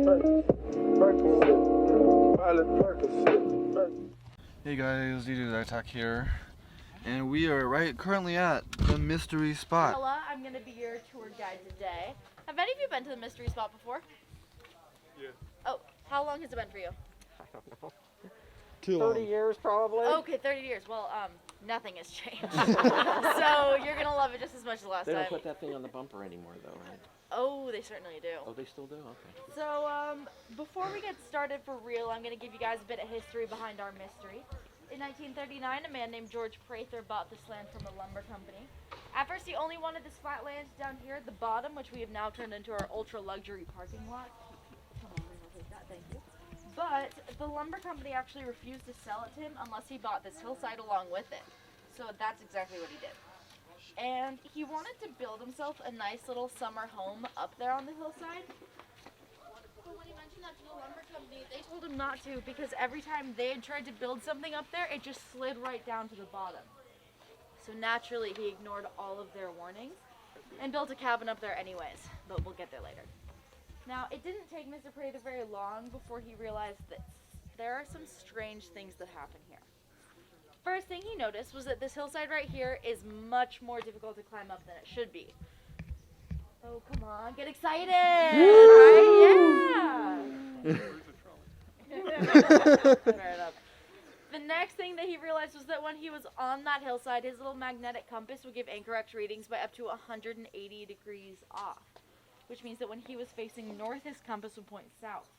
Hey guys, DJ Attack here, and we are currently at the mystery spot. Hello, I'm going to be your tour guide today. Have any of you been to the mystery spot before? Yeah. Oh, how long has it been for you? I don't know. Too long. 30 years probably. Okay, 30 years. Well, nothing has changed. So you're going to love it just as much as last They don't time. put that thing on the bumper anymore though, right? Oh, they certainly do. Oh, they still do? Okay. So, before we get started for real, I'm going to give you guys a bit of history behind our mystery. In 1939, a man named George Prather bought this land from a lumber company. At first, he only wanted this flat land down here at the bottom, which we have now turned into our ultra-luxury parking lot. Come on, I'll take that, thank you. But the lumber company actually refused to sell it to him unless he bought this hillside along with it. So that's exactly what he did. And he wanted to build himself a nice little summer home up there on the hillside. But when he mentioned that to the lumber company, they told him not to because every time they had tried to build something up there, it just slid right down to the bottom. So naturally, he ignored all of their warnings and built a cabin up there anyways, but we'll get there later. Now, it didn't take Mr. Prather very long before he realized that there are some strange things that happen here. First thing he noticed was that this hillside right here is much more difficult to climb up than it should be. Oh, come on, get excited! Right? Yeah! Fair enough. The next thing that he realized was that when he was on that hillside, his little magnetic compass would give incorrect readings by up to 180 degrees off, which means that when he was facing north, his compass would point south.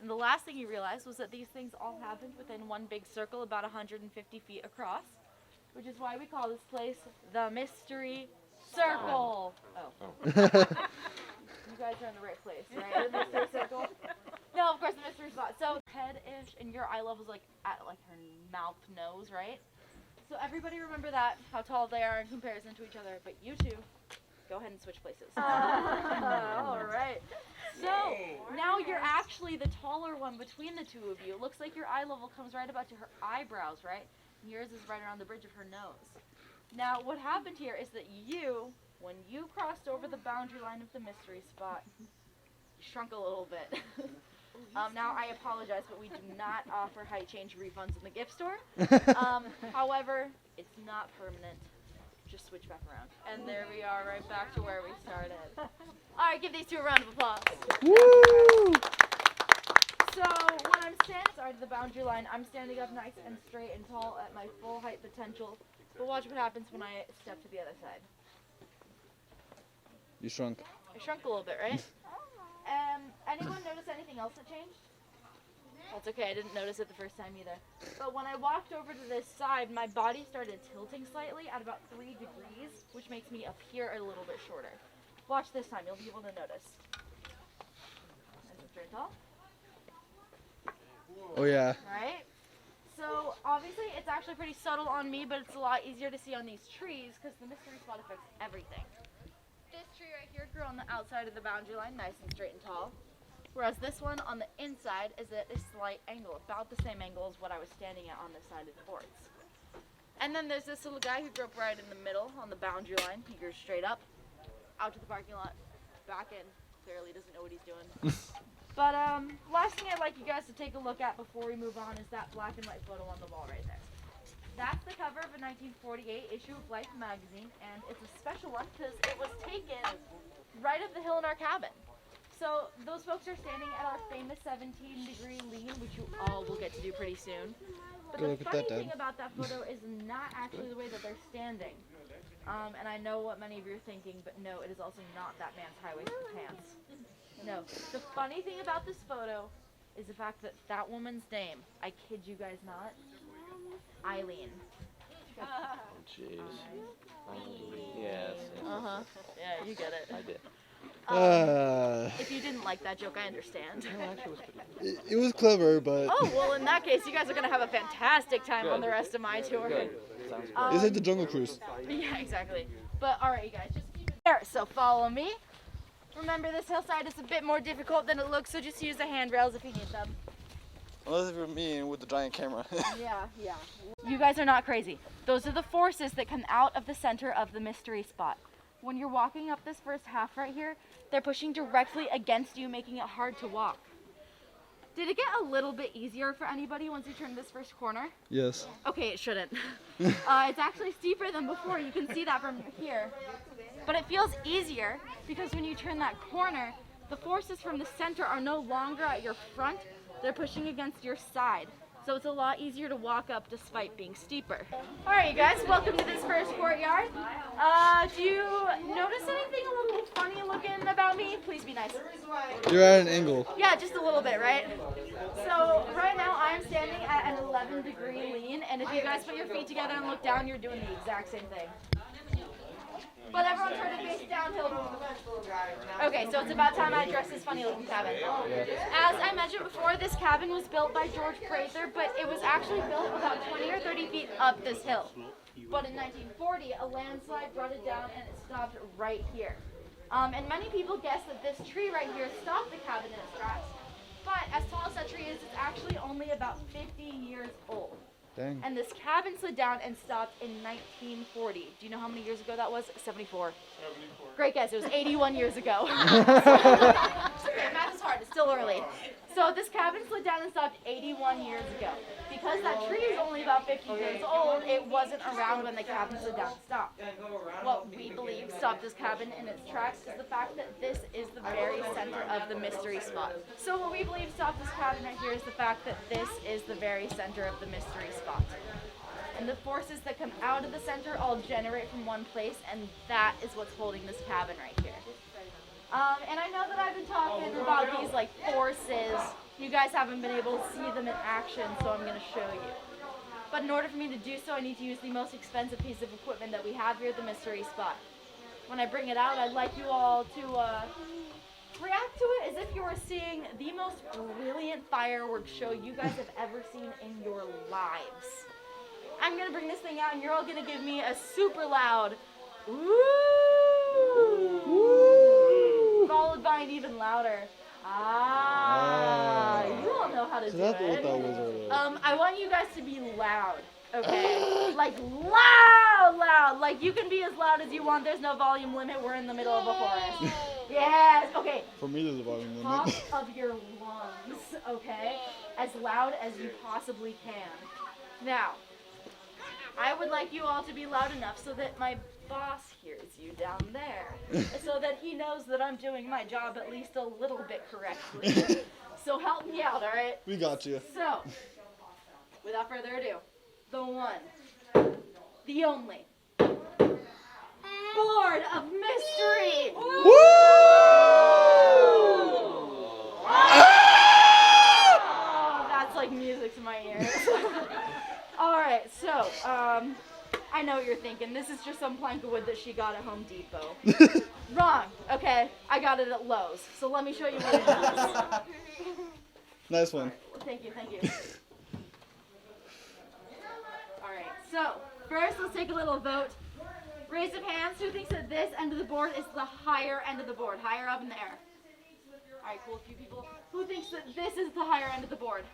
And the last thing he realized was that these things all happened within one big circle about 150 feet across, which is why we call this place the Mystery Circle. Oh. You guys are in the right place, right? The Mystery Circle? No, of course, the mystery spot. So head-ish and your eye level's like at like her mouth, nose, right? So everybody remember that, how tall they are in comparison to each other. But you two, go ahead and switch places. All right. So now you're actually the taller one between the two of you. It looks like your eye level comes right about to her eyebrows, right? And yours is right around the bridge of her nose. Now what happened here is that you, when you crossed over the boundary line of the mystery spot, you shrunk a little bit. Now I apologize, but we do not offer height change refunds in the gift store. However, it's not permanent. Just switch back around. And there we are, right back to where we started. Alright, give these two a round of applause. Woo! So, when I'm standing at the boundary line, I'm standing up nice and straight and tall at my full height potential. But watch what happens when I step to the other side. You shrunk. I shrunk a little bit, right? Anyone notice anything else that changed? That's okay, I didn't notice it the first time either. But when I walked over to this side, my body started tilting slightly at about 3 degrees, which makes me appear a little bit shorter. Watch this time, you'll be able to notice. Nice and straight and tall. Oh yeah. Right? So obviously it's actually pretty subtle on me, but it's a lot easier to see on these trees because the mystery spot affects everything. This tree right here grew on the outside of the boundary line, nice and straight and tall. Whereas this one on the inside is at a slight angle, about the same angle as what I was standing at on this side of the forts. And then there's this little guy who grew up right in the middle on the boundary line. He grew straight up, out to the parking lot, back in. Clearly doesn't know what he's doing. But last thing I'd like you guys to take a look at before we move on is that black and white photo on the wall right there. That's the cover of a 1948 issue of Life magazine, and it's a special one because it was taken right up the hill in our cabin. So those folks are standing at our famous 17-degree lean, which you all will get to do pretty soon. But the funny thing about that photo is not actually the way that they're standing. And I know what many of you are thinking, but no, it is also not that man's high-waisted pants. No. The funny thing about this photo is the fact that that woman's name, I kid you guys not, Eileen. Oh, jeez. Yes. Uh-huh. Yeah, you get it. I did. If you didn't like that joke, I understand. It was clever, but... Oh, well, in that case, you guys are going to have a fantastic time on the rest of my tour. Good. Sounds good. It's like the Jungle Cruise. Yeah, exactly. But, all right, you guys, just keep it there. So follow me. Remember, this hillside is a bit more difficult than it looks, so just use the handrails if you need them. Unless if you're me with the giant camera. Yeah. You guys are not crazy. Those are the forces that come out of the center of the mystery spot. when you're walking up this first half right here, they're pushing directly against you, making it hard to walk. Did it get a little bit easier for anybody once you turn this first corner? Yes. Okay, it shouldn't. It's actually steeper than before. You can see that from here. But it feels easier because when you turn that corner, the forces from the center are no longer at your front. They're pushing against your side. So it's a lot easier to walk up despite being steeper. All right, you guys, welcome to this first courtyard. Do you notice anything a little funny looking about me? Please be nice. You're at an angle. Yeah, just a little bit, right? So right now I'm standing at an 11-degree lean, and if you guys put your feet together and look down, you're doing the exact same thing. But everyone try to face downhill. Okay, so it's about time I address this funny looking cabin. As I mentioned before, this cabin was built by George Prather, but it was actually built about 20 or 30 feet up this hill. But in 1940, a landslide brought it down and it stopped right here. And many people guess that this tree right here stopped the cabin in its tracks. But as tall as that tree is, it's actually only about 50 years old. Dang. And this cabin slid down and stopped in 1940. Do you know how many years ago that was? 74. 74. Great guess. It was 81 years ago. Okay, math is hard. It's still early. So this cabin slid down and stopped 81 years ago. Because that tree is only about 50 years old, it wasn't around when the cabin slid down and stopped. What we believe stopped this cabin in its tracks is the fact that this is the very center of the mystery spot. So what we believe stopped this cabin right here is the fact that this is the very center of the mystery spot. And the forces that come out of the center all generate from one place, and that is what's holding this cabin right here. And I know that I've been talking about these like forces. You guys haven't been able to see them in action, so I'm going to show you. But in order for me to do so, I need to use the most expensive piece of equipment that we have here at the mystery spot. When I bring it out, I'd like you all to react to it as if you were seeing the most brilliant fireworks show you guys have ever seen in your lives. I'm going to bring this thing out, and you're all going to give me a super loud woo! Woo! Followed by an even louder you all know how to do That's it. what that was. I want you guys to be loud, okay? Like loud. Like you can be as loud as you want. There's no volume limit. We're in the middle of a forest. Yes. Okay. For me, there's a volume limit. Top of your lungs, okay? As loud as you possibly can. Now, I would like you all to be loud enough so that my boss hears you down there, so that he knows that I'm doing my job at least a little bit correctly. So help me out, all right? We got you. So, without further ado, the one, the only, Board of Mystery! Woo! Oh, that's like music to my ears. Alright, so, I know what you're thinking. This is just some plank of wood that she got at Home Depot. Wrong, okay? I got it at Lowe's. So let me show you what it does. Nice one. Thank you. Alright, so, first let's take a little vote. Raise of hands, who thinks that this end of the board is the higher end of the board? Higher up in the air. Alright, cool, a few people. Who thinks that this is the higher end of the board?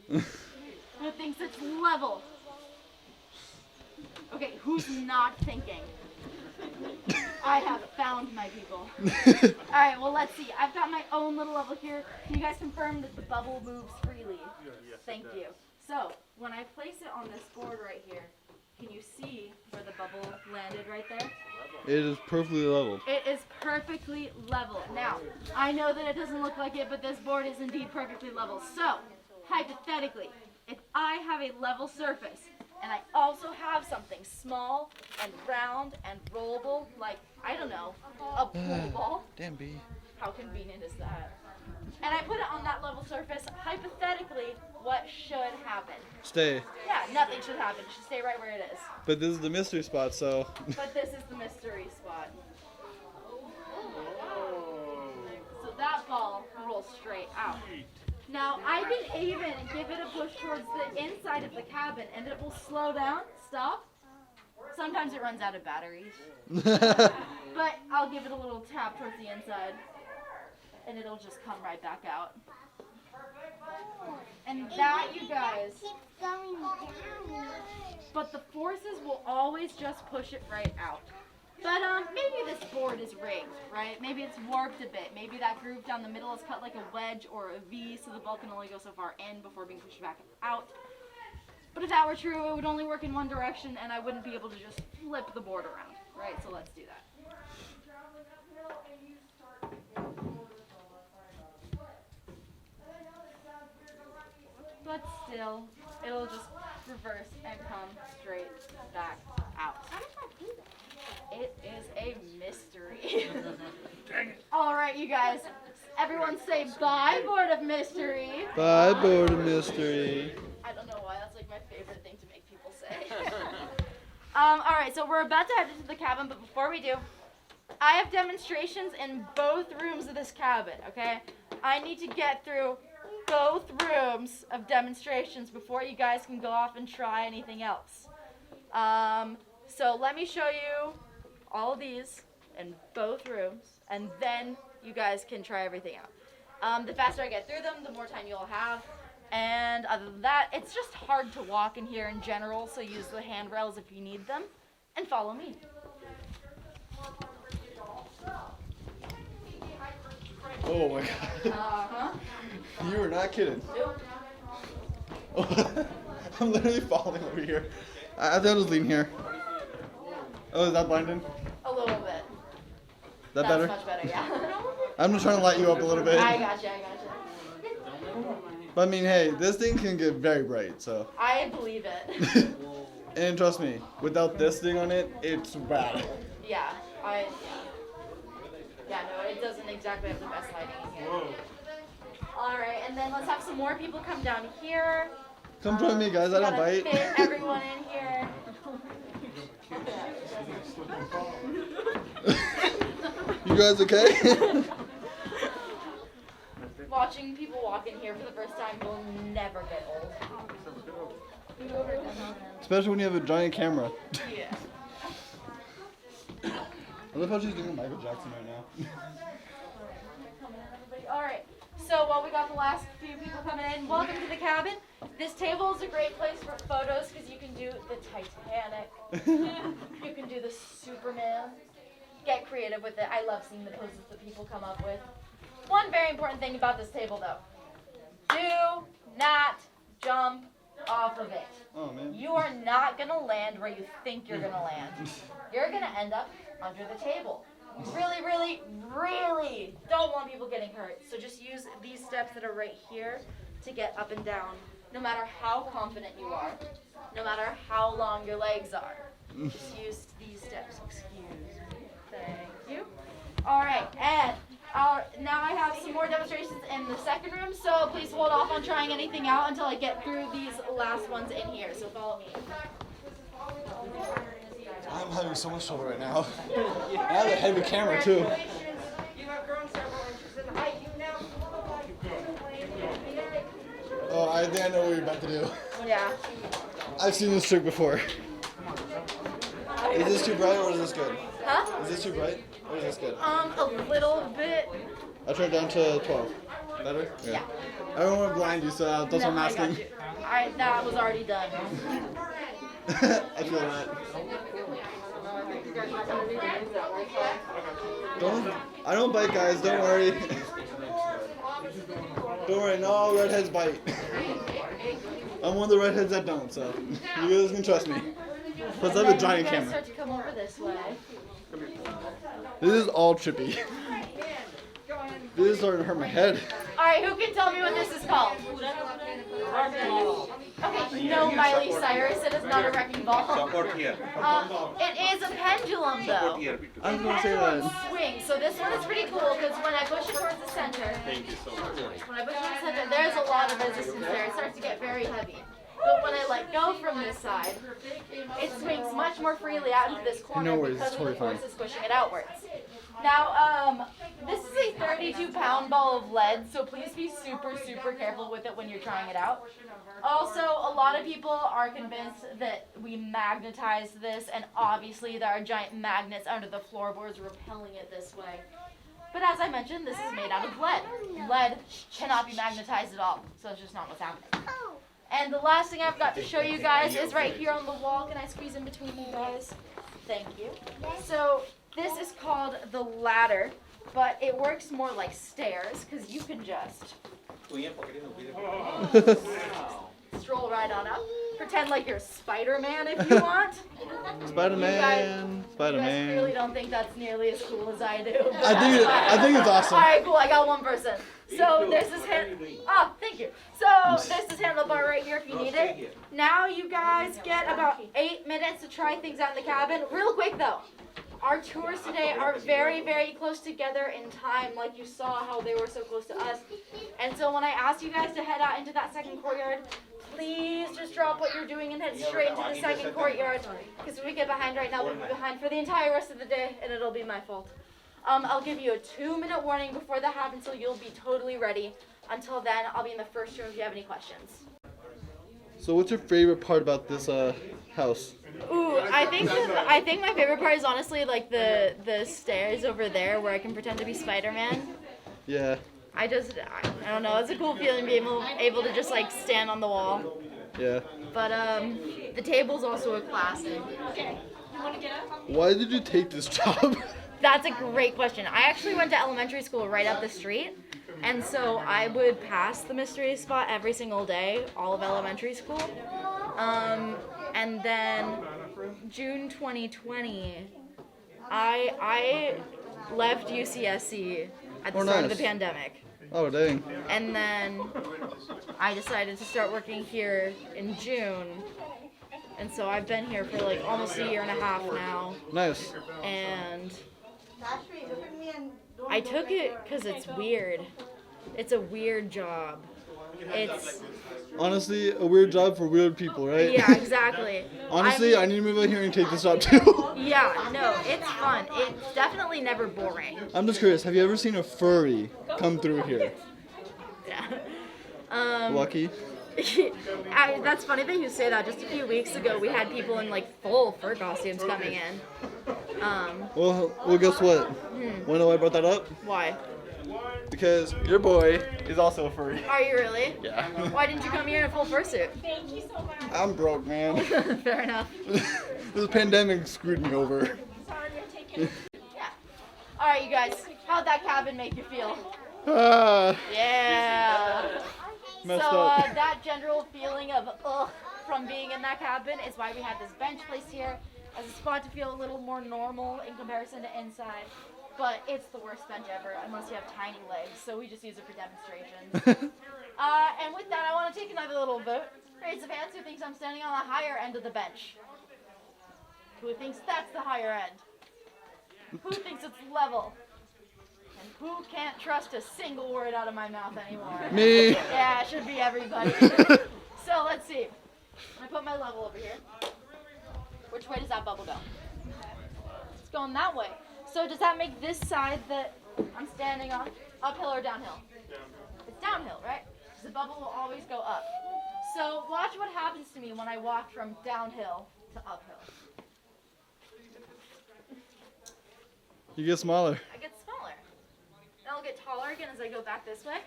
Who thinks it's level? Okay, who's not thinking? I have found my people. Alright, well let's see. I've got my own little level here. Can you guys confirm that the bubble moves freely? Yes, Thank you. So, when I place it on this board right here, can you see where the bubble landed right there? It is perfectly leveled. It is perfectly level. Now, I know that it doesn't look like it, but this board is indeed perfectly level. So, hypothetically, if I have a level surface, and I also have something small and round and rollable, like, I don't know, a pool ball. Damn bee. How convenient is that? And I put it on that level surface, hypothetically, what should happen? Stay. Yeah, nothing should happen. It should stay right where it is. But this is the mystery spot, so. But this is the mystery spot. So that ball rolls straight out. Now, I can even give it a push towards the inside of the cabin, and it will slow down, stop. Sometimes it runs out of batteries. But I'll give it a little tap towards the inside, and it'll just come right back out. And that, you guys, but the forces will always just push it right out. But maybe this board is rigged, right? Maybe it's warped a bit. Maybe that groove down the middle is cut like a wedge or a V, so the ball can only go so far in before being pushed back out. But if that were true, it would only work in one direction, and I wouldn't be able to just flip the board around, right? So let's do that. But still, it'll just reverse and come straight back out. It is a mystery. Alright, you guys. Everyone say bye, board of mystery. Bye, board of mystery. I don't know why, that's like my favorite thing to make people say. Alright, so we're about to head into the cabin, but before we do, I have demonstrations in both rooms of this cabin, okay? I need to get through both rooms of demonstrations before you guys can go off and try anything else. So let me show you all of these in both rooms, and then you guys can try everything out. The faster I get through them, the more time you'll have. And other than that, it's just hard to walk in here in general, so use the handrails if you need them, and follow me. Oh my god. Uh-huh. You were not kidding. Nope. I'm literally falling over here. I thought I was leaning here. Oh, is that blinding? A little bit. That That's better? much better, yeah. I'm just trying to light you up a little bit. I gotcha. But I mean, hey, this thing can get very bright, so. I believe it. And trust me, without this thing on it, it's bad. Yeah, yeah, no, it doesn't exactly have the best lighting in here. Alright, and then let's have some more people come down here. Come join me, guys. I don't Gotta bite. fit everyone in here. You guys okay? Watching people walk in here for the first time will never get old. Especially when you have a giant camera. Yeah. I love how she's doing Michael Jackson right now. Alright, so while we got the last few people coming in, welcome to the cabin. This table is a great place for photos because you can do the Titanic. You can do the Superman. Get creative with it. I love seeing the poses that people come up with. One very important thing about this table though. Do not jump off of it. Oh man. You are not going to land where you think you're going to land. You're going to end up under the table. You really, really, really don't want people getting hurt. So just use these steps that are right here to get up and down, no matter how confident you are, no matter how long your legs are. Just use these steps. Excuse me. Thank you. All right, and now I have some more demonstrations in the second room, so please hold off on trying anything out until I get through these last ones in here. So follow me. I'm having so much trouble right now. I have a heavy camera too. You have grown several inches in height. You now Oh, I think I know what you're about to do. Yeah. I've seen this trick before. Is this too bright or is this good? Huh? Is this too bright or is this good? A little bit. I turned it down to 12. Better? Yeah. I don't want to blind you, so that's what I'm I got asking. you. That was already done. I feel that. I don't bite, guys. Don't worry. Don't worry. Not all redheads bite. I'm one of the redheads that don't, so you guys can trust me. Plus, I have a giant camera. Start to come over this way. This is all trippy. This is starting to hurt my head. All right, who can tell me what this is called? Okay, no, Miley Cyrus. It is not a wrecking ball. Support here. It is a pendulum, though. Here. I was going to say Pendulum that. swing. So this one is pretty cool because when I push it towards the center, when I push it towards the center, there's a lot of resistance there. It starts to get very heavy. But when I let go from this side, it swings much more freely out into this corner No worries, because it's of the totally forces pushing it outwards. Now, this is a 32-pound ball of lead, so please be super, super careful with it when you're trying it out. Also, a lot of people are convinced that we magnetized this, and obviously there are giant magnets under the floorboards repelling it this way. But as I mentioned, this is made out of lead. Lead cannot be magnetized at all, so it's just not what's happening. And the last thing I've got to show you guys is right here on the wall. Can I squeeze in between you guys? Thank you. So This is called the ladder, but it works more like stairs because you can just stroll right on up. Pretend like you're Spider-Man if you want. Spider-Man. You guys clearly Spider-Man. don't think that's nearly as cool as I do. I think it's awesome. All right, cool. I got one person. So there's this thank you. So there's this handlebar right here if you need it. Now you guys get about 8 minutes to try things out in the cabin. Real quick though. Our tours today are very, very close together in time, like you saw how they were so close to us. And so when I asked you guys to head out into that second courtyard, please just drop what you're doing and head straight into the second courtyard. Because if we get behind right now, we'll be behind for the entire rest of the day, and it'll be my fault. I'll give you a 2-minute warning before that happens, so you'll be totally ready. Until then, I'll be in the first room if you have any questions. So what's your favorite part about this house? Ooh, I think my favorite part is honestly like the stairs over there where I can pretend to be Spider-Man. Yeah. I don't know, it's a cool feeling being able to just like stand on the wall. Yeah. But the table's also a classic. Why did you take this job? That's a great question. I actually went to elementary school right up the street. And so I would pass the mystery spot every single day, all of elementary school. And then June 2020, I left UCSC at the start of the pandemic. Oh, dang. And then I decided to start working here in June. And so I've been here for like almost a year and a half now. Nice. And I took it because it's weird. It's a weird job. It's Honestly, a weird job for weird people, right? yeah, exactly. Honestly, I need to move out here and take this job too. Yeah, no, it's fun. It's definitely never boring. I'm just curious, have you ever seen a furry come through here? Yeah. Lucky. That's funny that you say that. Just a few weeks ago, we had people in like full fur costumes coming in. Well, guess what? Wanna know why I brought that up? Why? Because your boy is also a furry. Are you really? Yeah. Why didn't you come here in a full fursuit? I'm broke, man. Fair enough. This pandemic screwed me over. Yeah. All right, you guys. How'd that cabin make you feel? Yeah. Messed So up. that general feeling of ugh from being in that cabin is why we had this bench placed here as a spot to feel a little more normal in comparison to inside. But it's the worst bench ever unless you have tiny legs, so we just use it for demonstrations. And with that, I want to take another little vote. Raise of hands who thinks I'm standing on the higher end of the bench. Who thinks that's the higher end? Who thinks it's level? And who can't trust a single word out of my mouth anymore? Me. Yeah, it should be everybody. So let's see. I put my level over here. Which way does that bubble go? It's going that way. So does that make this side that I'm standing on uphill or downhill? It's downhill, right? Because the bubble will always go up. So watch what happens to me when I walk from downhill to uphill. You get smaller. I get smaller. Then I'll get taller again as I go back this way.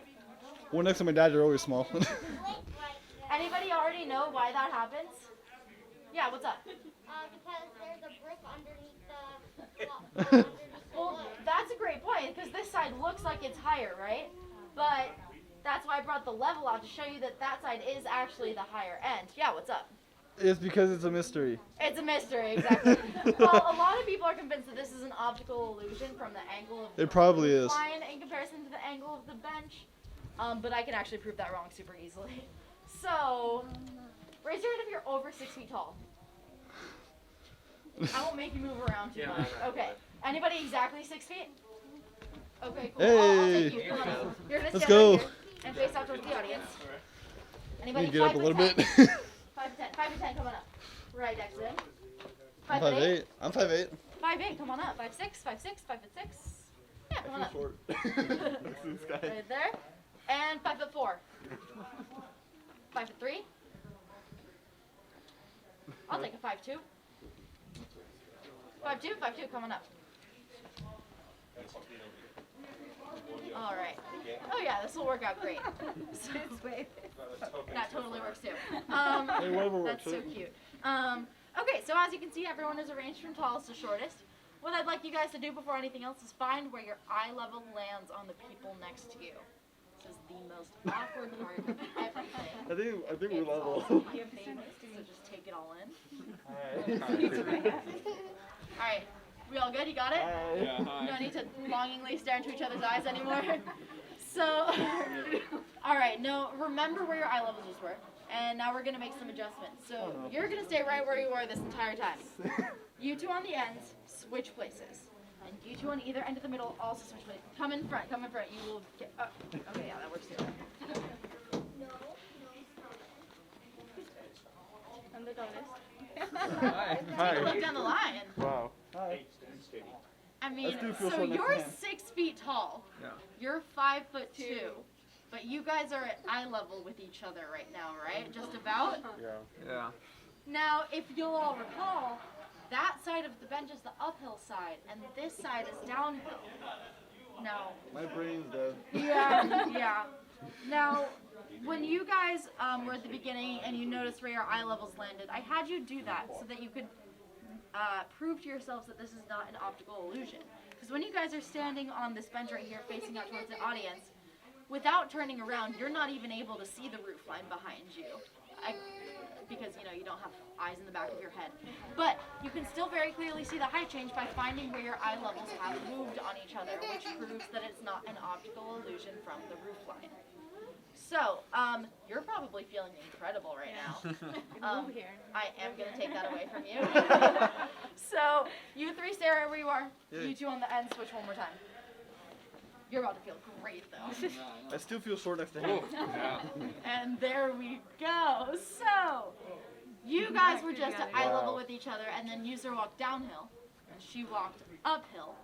Well, next to my dad, you're always small. Anybody already know why that happens? Yeah, what's up? Because there's a brick underneath the Well, that's a great point, because this side looks like it's higher, right? But that's why I brought the level out, to show you that that side is actually the higher end. Yeah, what's up? It's because it's a mystery. It's a mystery, exactly. Well, a lot of people are convinced that this is an optical illusion from the angle of the It probably is. line in comparison to the angle of the bench. But I can actually prove that wrong super easily. So, raise your hand if you're over 6 feet tall. I won't make you move around too much. Okay. Anybody exactly 6 feet? Okay, cool. I'll take you. Come on up. You're gonna Let's stand go. right here and face out towards the audience. Anybody You get up 5 a foot little 10? bit. 5 to 10. 5 to 10, come on up. Right next to him. I'm 5'8". 5'8". I'm 5'8". 5'8", come on up. 5'6", 5'6", 5'6". Yeah, come on up. This guy. Right there. And 5'4". 5'3". I'll take a 5'2". 5'2", 5'2", come on up. All right. Oh yeah, this will work out great. That totally works too. Hey, whatever works, That's so right? cute. Okay, so as you can see, everyone is arranged from tallest to shortest. what I'd like you guys to do before anything else is find where your eye level lands on the people next to you. This is the most awkward part of everything. I think we're It's level. also my favorite, so just take it all in. Alright, we all good? You got it? Yeah. You don't need to longingly stare into each other's eyes anymore. So, alright, now remember where your eye levels just were. And now we're going to make some adjustments. So, you're going to stay right where you are this entire time. You two on the ends, switch places. And you two on either end of the middle also switch places. Come in front, come in front. You will get, okay, yeah, that works too. I'm the bonus. Hi. Take a look down the line. Wow. Hi. I mean, do feel so so next you're to him. 6 feet tall. Yeah. You're 5'2". But you guys are at eye level with each other right now, right? Just about? Yeah. Now, if you'll all recall, that side of the bench is the uphill side, and this side is downhill. Now, My brain's dead. yeah. Now, when you guys were at the beginning and you noticed where your eye levels landed, I had you do that so that you could prove to yourselves that this is not an optical illusion. Because when you guys are standing on this bench right here facing out towards the audience, without turning around, you're not even able to see the roof line behind you. Because, you don't have eyes in the back of your head. But you can still very clearly see the height change by finding where your eye levels have moved on each other, which proves that it's not an optical illusion from the roof line. So, you're probably feeling incredible right now. I am going to take that away from you. So, you three stay right where you are. You two on the end, switch one more time. You're about to feel great, though. I still feel sore next to him. And there we go. So, you guys were just at eye level with each other, and then User walked downhill, and she walked uphill,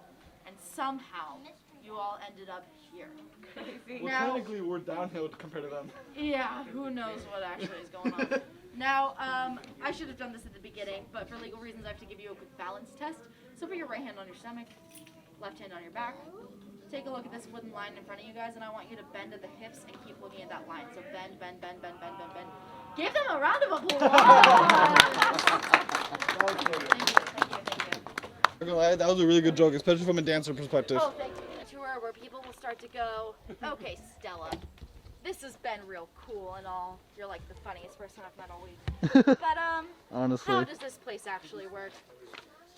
and somehow you all ended up here. Well, technically we're downhill compared to them. Yeah, who knows what actually is going on. Now, I should have done this at the beginning, but for legal reasons I have to give you a quick balance test. So put your right hand on your stomach, left hand on your back. Take a look at this wooden line in front of you guys, and I want you to bend at the hips and keep looking at that line. So bend, bend, bend, bend, bend, bend, bend. Give them a round of applause! Thank you. I'm gonna lie, that was a really good joke, especially from a dancer perspective. Oh, thank you. A tour where people will start to go, okay, Stella, this has been real cool and all. You're like the funniest person I've met all week. But, Honestly. how does this place actually work?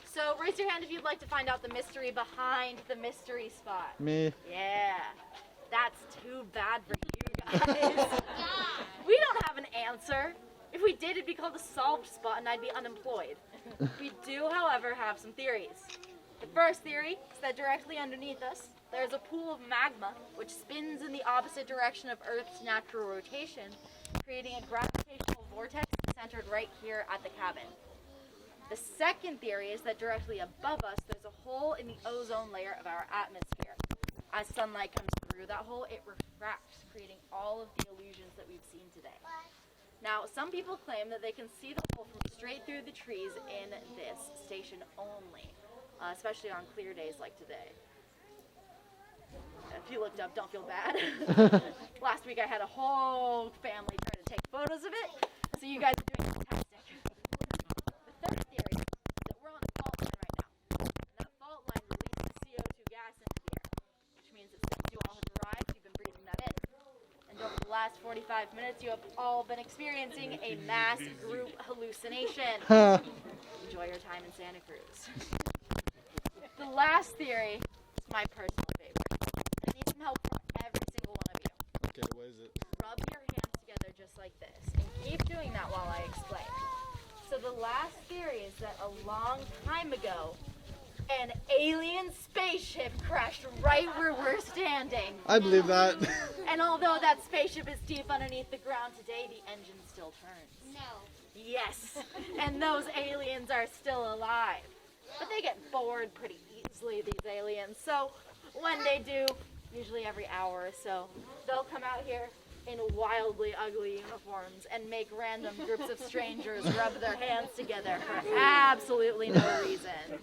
So raise your hand if you'd like to find out the mystery behind the mystery spot. Me. Yeah, that's too bad for you guys. We don't have an answer. If we did, it'd be called the solved spot and I'd be unemployed. We do, however, have some theories. The first theory is that directly underneath us, there's a pool of magma which spins in the opposite direction of Earth's natural rotation, creating a gravitational vortex centered right here at the cabin. The second theory is that directly above us, there's a hole in the ozone layer of our atmosphere. As sunlight comes through that hole, it refracts, creating all of the illusions that we've seen today. Now, some people claim that they can see the hole from straight through the trees in this station only, especially on clear days like today. If you looked up, don't feel bad. Last week I had a whole family try to take photos of it, so you guys are doing fantastic. The third theory is that we're on a fault line right now. And that fault line releases CO2 gas into the air, which means that since you all have arrived, you've been breathing that in. And over the last 45 minutes, you have all been experiencing a mass group hallucination. Enjoy your time in Santa Cruz. The last theory is my personal favorite. I need some help from every single one of you. Okay, what is it? Rub your hands together just like this, and keep doing that while I explain. So the last theory is that a long time ago, an alien spaceship crashed right where we're standing. I believe that. And although that spaceship is deep underneath the ground today, the engine still turns. No. Yes, and those aliens are still alive. But they get bored pretty easily, these aliens. So when they do, usually every hour or so, they'll come out here in wildly ugly uniforms and make random groups of strangers rub their hands together for absolutely no reason.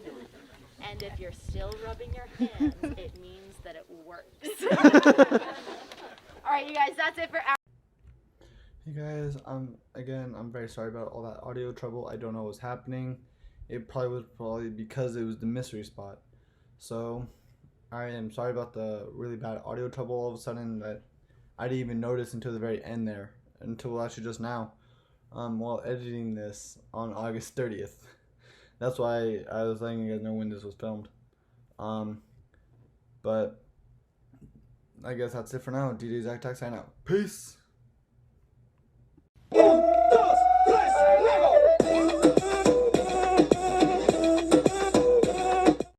And if you're still rubbing your hands, it means that it works. All right, you guys, that's it for our... Hey guys, I'm very sorry about all that audio trouble. I don't know what's happening. it probably because it was the mystery spot. So I am sorry about the really bad audio trouble all of a sudden that I didn't even notice until the very end there, until actually just now, while editing this on August 30th. That's why I was letting you guys know when this was filmed. But I guess that's it for now. DJ's Act sign out. Peace.